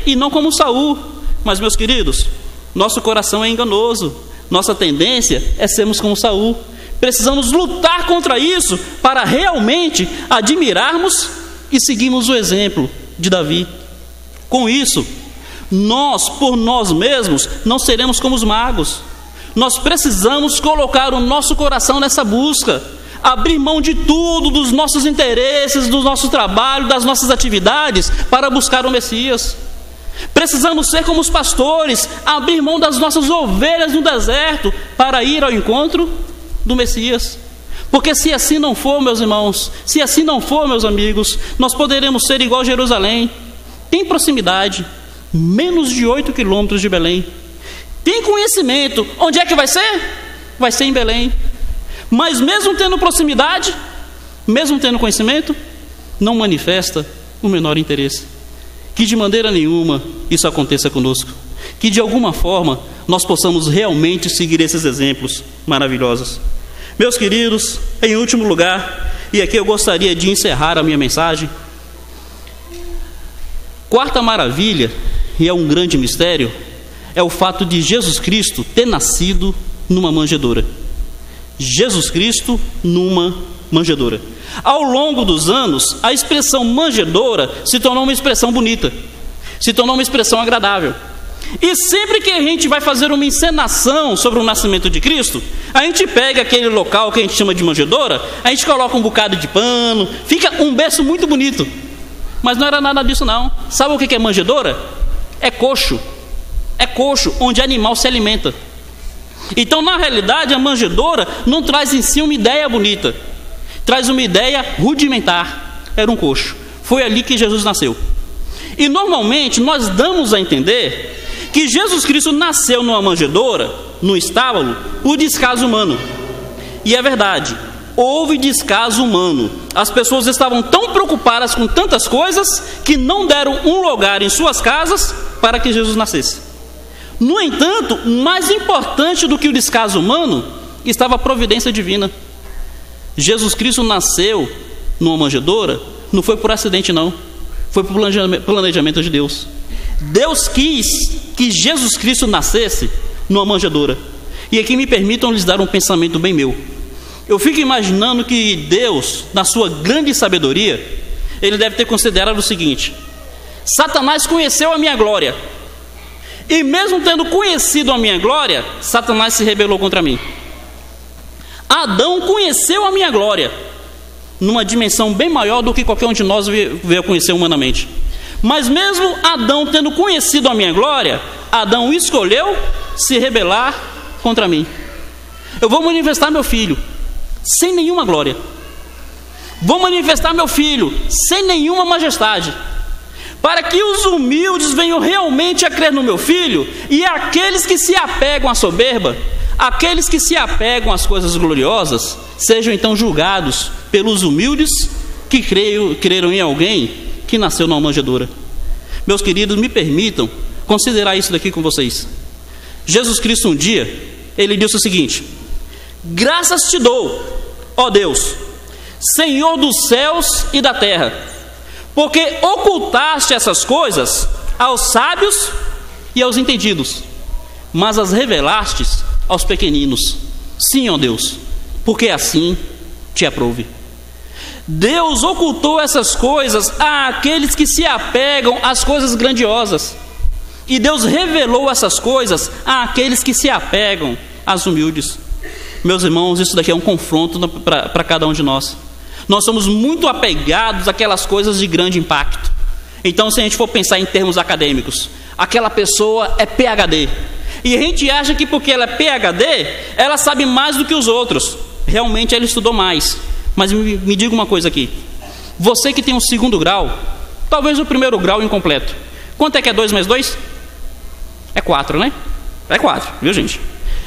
e não como Saul. Mas, meus queridos, nosso coração é enganoso, nossa tendência é sermos como Saul. Precisamos lutar contra isso para realmente admirarmos e seguirmos o exemplo de Davi. Com isso, nós, por nós mesmos, não seremos como os magos. Nós precisamos colocar o nosso coração nessa busca, abrir mão de tudo, dos nossos interesses, do nosso trabalho, das nossas atividades, para buscar o Messias. Precisamos ser como os pastores, abrir mão das nossas ovelhas no deserto, para ir ao encontro do Messias. Porque se assim não for, meus irmãos, se assim não for, meus amigos, nós poderemos ser igual a Jerusalém. Tem proximidade, menos de 8 quilômetros de Belém. tem conhecimento. Onde é que vai ser? Vai ser em Belém. Mas mesmo tendo proximidade, mesmo tendo conhecimento, não manifesta o menor interesse. Que de maneira nenhuma isso aconteça conosco. Que de alguma forma nós possamos realmente seguir esses exemplos maravilhosos. Meus queridos, em último lugar, e aqui eu gostaria de encerrar a minha mensagem, quarta maravilha, e é um grande mistério, é o fato de Jesus Cristo ter nascido numa manjedoura. Jesus Cristo numa manjedoura. Ao longo dos anos, a expressão manjedoura se tornou uma expressão bonita, se tornou uma expressão agradável. E sempre que a gente vai fazer uma encenação sobre o nascimento de Cristo, a gente pega aquele local que a gente chama de manjedoura, a gente coloca um bocado de pano, fica um berço muito bonito. Mas não era nada disso não. Sabe o que é manjedoura? É coxo. É coxo onde animal se alimenta. Então, na realidade, a manjedoura não traz em si uma ideia bonita, traz uma ideia rudimentar. Era um coxo. Foi ali que Jesus nasceu. E normalmente nós damos a entender que Jesus Cristo nasceu numa manjedoura, num estábulo, por descaso humano. E é verdade, houve descaso humano. As pessoas estavam tão preocupadas com tantas coisas que não deram um lugar em suas casas para que Jesus nascesse. No entanto, mais importante do que o descaso humano estava a providência divina. Jesus Cristo nasceu numa manjedoura, não foi por acidente não, foi por planejamento de Deus. Deus quis que Jesus Cristo nascesse numa manjedoura. E aqui me permitam lhes dar um pensamento bem meu. Eu fico imaginando que Deus, na sua grande sabedoria, Ele deve ter considerado o seguinte: Satanás conheceu a minha glória, e mesmo tendo conhecido a minha glória, Satanás se rebelou contra mim. Adão conheceu a minha glória, numa dimensão bem maior do que qualquer um de nós veio a conhecer humanamente. Mas mesmo Adão tendo conhecido a minha glória, Adão escolheu se rebelar contra mim. Eu vou manifestar meu filho sem nenhuma glória. Vou manifestar meu filho sem nenhuma majestade, para que os humildes venham realmente a crer no meu filho, e aqueles que se apegam à soberba, aqueles que se apegam às coisas gloriosas, sejam então julgados pelos humildes que creram em alguém que nasceu numa manjedoura. Meus queridos, me permitam considerar isso daqui com vocês. Jesus Cristo um dia, Ele disse o seguinte: graças te dou, ó Deus, Senhor dos céus e da terra, porque ocultaste essas coisas aos sábios e aos entendidos, mas as revelastes aos pequeninos. Sim, ó Deus, porque assim te aprouve. Deus ocultou essas coisas àqueles que se apegam às coisas grandiosas, e Deus revelou essas coisas àqueles que se apegam às humildes. Meus irmãos, isso daqui é um confronto para cada um de nós. Nós somos muito apegados àquelas coisas de grande impacto. Então, se a gente for pensar em termos acadêmicos, aquela pessoa é PhD, e a gente acha que porque ela é PhD, ela sabe mais do que os outros. Realmente ela estudou mais. Mas me diga uma coisa aqui: você que tem um segundo grau, talvez o primeiro grau incompleto, quanto é que é 2 mais 2? É 4, né? É 4, viu, gente?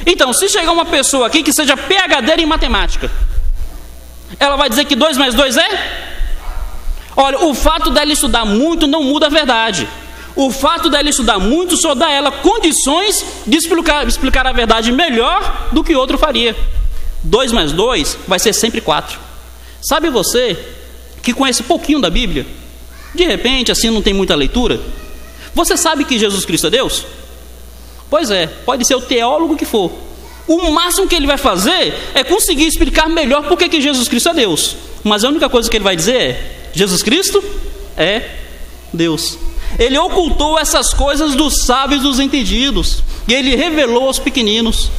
Então, se chegar uma pessoa aqui que seja PhD em matemática, ela vai dizer que 2 mais 2 é? Olha, o fato dela estudar muito não muda a verdade. O fato dela estudar muito só dá a ela condições de explicar a verdade melhor do que outro faria. 2 mais 2 vai ser sempre 4. Sabe você que conhece pouquinho da Bíblia, de repente assim não tem muita leitura, você sabe que Jesus Cristo é Deus? Pois é, pode ser o teólogo que for, o máximo que ele vai fazer é conseguir explicar melhor por que Jesus Cristo é Deus. Mas a única coisa que ele vai dizer é: Jesus Cristo é Deus. Ele ocultou essas coisas dos sábios e dos entendidos, e ele revelou aos pequeninos.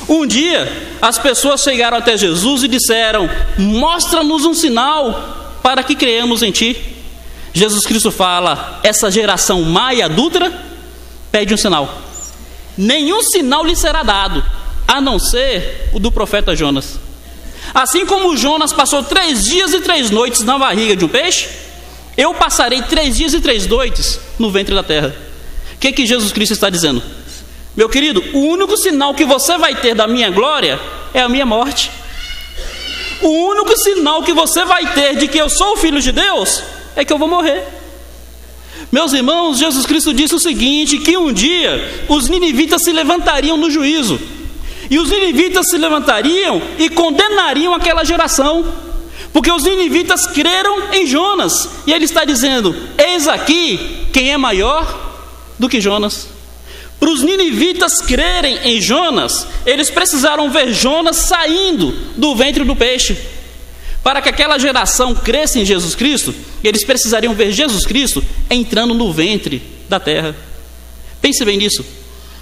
Um dia, as pessoas chegaram até Jesus e disseram: mostra-nos um sinal para que creamos em ti. Jesus Cristo fala: essa geração má e adúltera pede um sinal. Nenhum sinal lhe será dado, a não ser o do profeta Jonas. Assim como Jonas passou 3 dias e 3 noites na barriga de um peixe, eu passarei 3 dias e 3 noites no ventre da terra. O que Jesus Cristo está dizendo? Meu querido, o único sinal que você vai ter da minha glória é a minha morte. O único sinal que você vai ter de que eu sou o Filho de Deus é que eu vou morrer. Meus irmãos, Jesus Cristo disse o seguinte, que um dia os ninivitas se levantariam no juízo. E os ninivitas se levantariam e condenariam aquela geração. Porque os ninivitas creram em Jonas. E ele está dizendo, eis aqui quem é maior do que Jonas. Para os ninivitas crerem em Jonas, eles precisaram ver Jonas saindo do ventre do peixe. Para que aquela geração cresça em Jesus Cristo, eles precisariam ver Jesus Cristo entrando no ventre da terra. Pense bem nisso.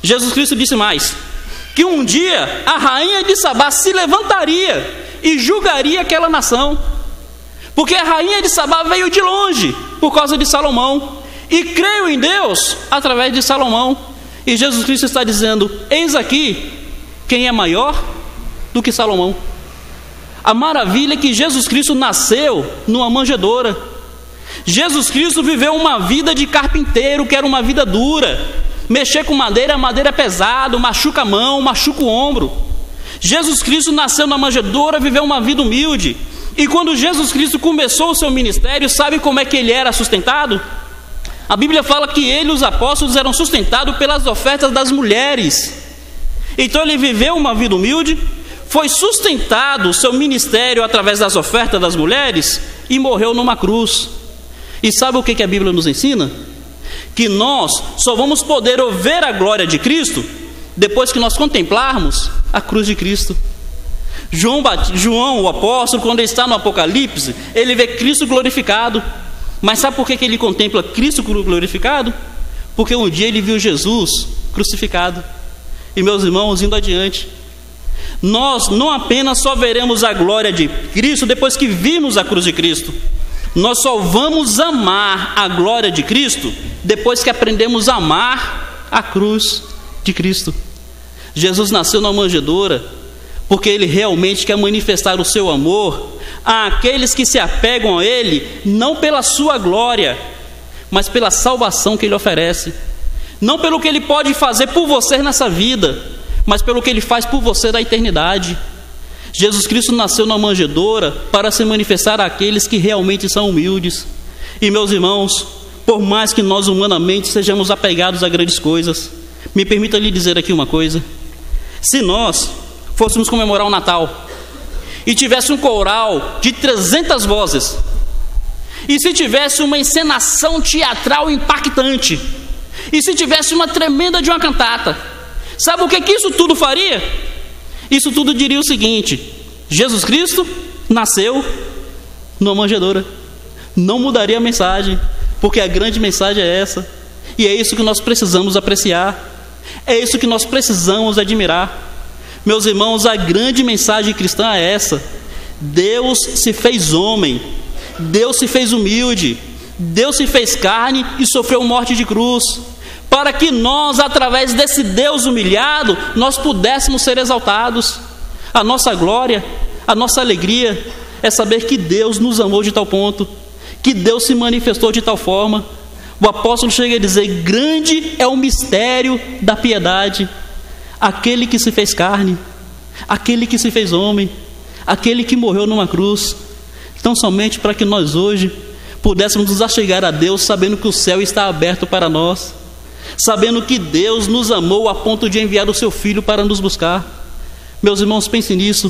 Jesus Cristo disse mais, que um dia a rainha de Sabá se levantaria e julgaria aquela nação. Porque a rainha de Sabá veio de longe por causa de Salomão e creu em Deus através de Salomão. E Jesus Cristo está dizendo, eis aqui quem é maior do que Salomão. A maravilha é que Jesus Cristo nasceu numa manjedoura. Jesus Cristo viveu uma vida de carpinteiro, que era uma vida dura. Mexer com madeira, madeira é pesado, machuca a mão, machuca o ombro. Jesus Cristo nasceu na manjedoura, viveu uma vida humilde. E quando Jesus Cristo começou o seu ministério, sabe como é que ele era sustentado? A Bíblia fala que ele e os apóstolos eram sustentados pelas ofertas das mulheres. Então ele viveu uma vida humilde, foi sustentado o seu ministério através das ofertas das mulheres e morreu numa cruz. E sabe o que a Bíblia nos ensina? Que nós só vamos poder ver a glória de Cristo depois que nós contemplarmos a cruz de Cristo. João, o apóstolo, quando ele está no Apocalipse, ele vê Cristo glorificado. Mas sabe por que ele contempla Cristo glorificado? Porque um dia ele viu Jesus crucificado. E meus irmãos, indo adiante, nós não apenas só veremos a glória de Cristo depois que vimos a cruz de Cristo, nós só vamos amar a glória de Cristo depois que aprendemos a amar a cruz de Cristo. Jesus nasceu na manjedoura porque ele realmente quer manifestar o seu amor àqueles que se apegam a ele, não pela sua glória, mas pela salvação que ele oferece. Não pelo que ele pode fazer por você nessa vida, mas pelo que ele faz por você na eternidade. Jesus Cristo nasceu na manjedoura para se manifestar àqueles que realmente são humildes. E meus irmãos, por mais que nós humanamente sejamos apegados a grandes coisas, me permita lhe dizer aqui uma coisa. Se nós fôssemos comemorar o Natal e tivesse um coral de 300 vozes, e se tivesse uma encenação teatral impactante, e se tivesse uma tremenda de uma cantata, sabe o que isso tudo faria? Isso tudo diria o seguinte: Jesus Cristo nasceu numa manjedoura. Não mudaria a mensagem, porque a grande mensagem é essa. E é isso que nós precisamos apreciar, é isso que nós precisamos admirar. Meus irmãos, a grande mensagem cristã é essa: Deus se fez homem, Deus se fez humilde, Deus se fez carne e sofreu morte de cruz, para que nós, através desse Deus humilhado, nós pudéssemos ser exaltados. A nossa glória, a nossa alegria é saber que Deus nos amou de tal ponto, que Deus se manifestou de tal forma. O apóstolo chega a dizer: grande é o mistério da piedade. Aquele que se fez carne, aquele que se fez homem, aquele que morreu numa cruz, tão somente para que nós hoje pudéssemos nos achegar a Deus, sabendo que o céu está aberto para nós, sabendo que Deus nos amou a ponto de enviar o seu Filho para nos buscar. Meus irmãos, pensem nisso,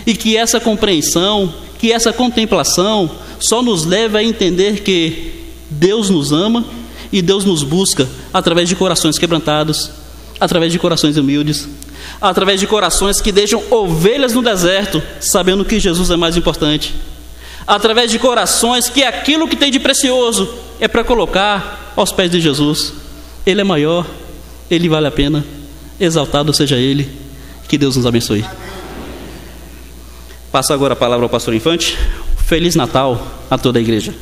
e que essa compreensão, que essa contemplação só nos leve a entender que Deus nos ama e Deus nos busca através de corações quebrantados, através de corações humildes, através de corações que deixam ovelhas no deserto, sabendo que Jesus é mais importante, através de corações que aquilo que tem de precioso é para colocar aos pés de Jesus. Ele é maior, Ele vale a pena, exaltado seja Ele. Que Deus nos abençoe. Passo agora a palavra ao pastor Infante. Feliz Natal a toda a igreja.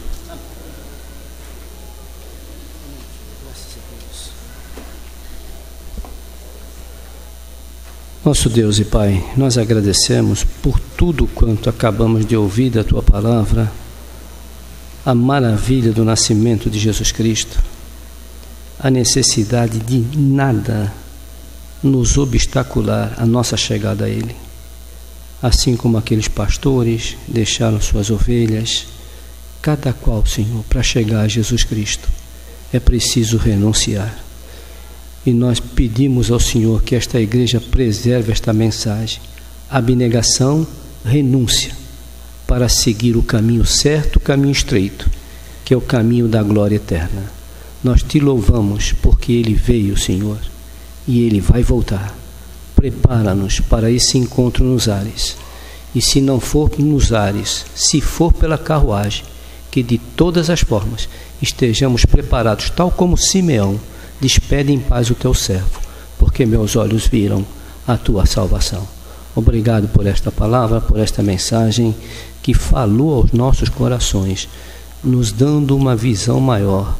Nosso Deus e Pai, nós agradecemos por tudo quanto acabamos de ouvir da Tua palavra, a maravilha do nascimento de Jesus Cristo, a necessidade de nada nos obstacular a nossa chegada a Ele. Assim como aqueles pastores deixaram suas ovelhas, cada qual, Senhor, para chegar a Jesus Cristo, é preciso renunciar. E nós pedimos ao Senhor que esta igreja preserve esta mensagem: abnegação, renúncia, para seguir o caminho certo, o caminho estreito, que é o caminho da glória eterna. Nós te louvamos porque Ele veio, Senhor, e Ele vai voltar. Prepara-nos para esse encontro nos ares. E se não for nos ares, se for pela carruagem, que de todas as formas estejamos preparados, tal como Simeão: despede em paz o teu servo, porque meus olhos viram a tua salvação. Obrigado por esta palavra, por esta mensagem que falou aos nossos corações, nos dando uma visão maior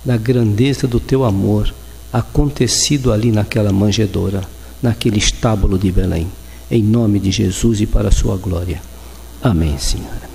da grandeza do teu amor acontecido ali naquela manjedoura, naquele estábulo de Belém. Em nome de Jesus e para a sua glória. Amém, Senhor.